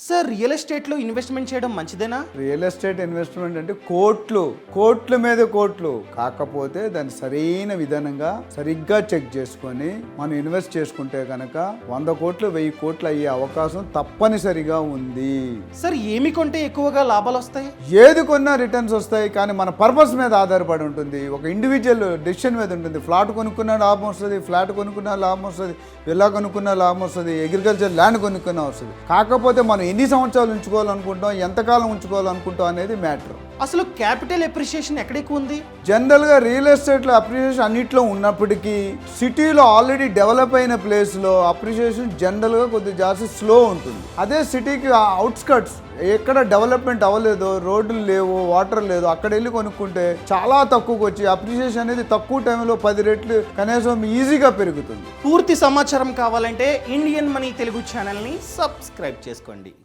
Sir real ఎస్టేట్లో investment చేయడం మంచిదేనా? రియల్ ఎస్టేట్ ఇన్వెస్ట్మెంట్ అంటే కోట్ల మీద కోట్లు, కాకపోతే దాన్ని సరైన విధానంగా సరిగ్గా చెక్ చేసుకొని మనం ఇన్వెస్ట్ చేసుకుంటే కనుక 100 కోట్లు 1000 కోట్లు అయ్యే అవకాశం తప్పనిసరిగా ఉంది. సార్ ఏమి కొంటే ఎక్కువగా లాభాలు వస్తాయి? ఏది కొన్నా రిటర్న్స్ వస్తాయి, కానీ మన పర్పస్ మీద ఆధారపడి ఉంటుంది. ఒక ఇండివిజువల్ డెసిషన్ మీద ఉంటుంది. ఫ్లాట్ కొనుక్కున్న లాభం వస్తుంది, ఫ్లాట్ కొనుక్కున్న లాభం వస్తుంది, విల్లా కొనుక్కున్న లాభం వస్తుంది, అగ్రికల్చర్ ల్యాండ్ కొనుక్కున్న వస్తుంది. కాకపోతే మనం ఎన్ని సంవత్సరాలు ఉంచుకోవాలనుకుంటాం, ఎంతకాలం ఉంచుకోవాలనుకుంటాం అనేది మ్యాటర్. అసలు క్యాపిటల్ ఎప్రిషియేషన్ ఎక్కడ ఎక్కువ ఉంది? జనరల్గా రియల్ ఎస్టేట్లో అప్రిషియేషన్ అన్నిట్లో ఉన్నప్పటికీ సిటీలో ఆల్రెడీ డెవలప్ అయిన ప్లేస్లో అప్రిషియేషన్ జనరల్గా కొద్దిగా జాస్తి స్లో ఉంటుంది. అదే సిటీకి అవుట్స్కట్స్ ఎక్కడ డెవలప్మెంట్ అవ్వలేదు, రోడ్లు లేవు, వాటర్ లేదు, అక్కడ వెళ్ళి కొనుక్కుంటే చాలా తక్కువకి వచ్చి అప్రిషియేషన్ అనేది తక్కువ టైంలో 10 రెట్లు కనీసం ఈజీగా పెరుగుతుంది. పూర్తి సమాచారం కావాలంటే ఇండియన్ మనీ తెలుగు ఛానల్ని సబ్స్క్రైబ్ చేసుకోండి.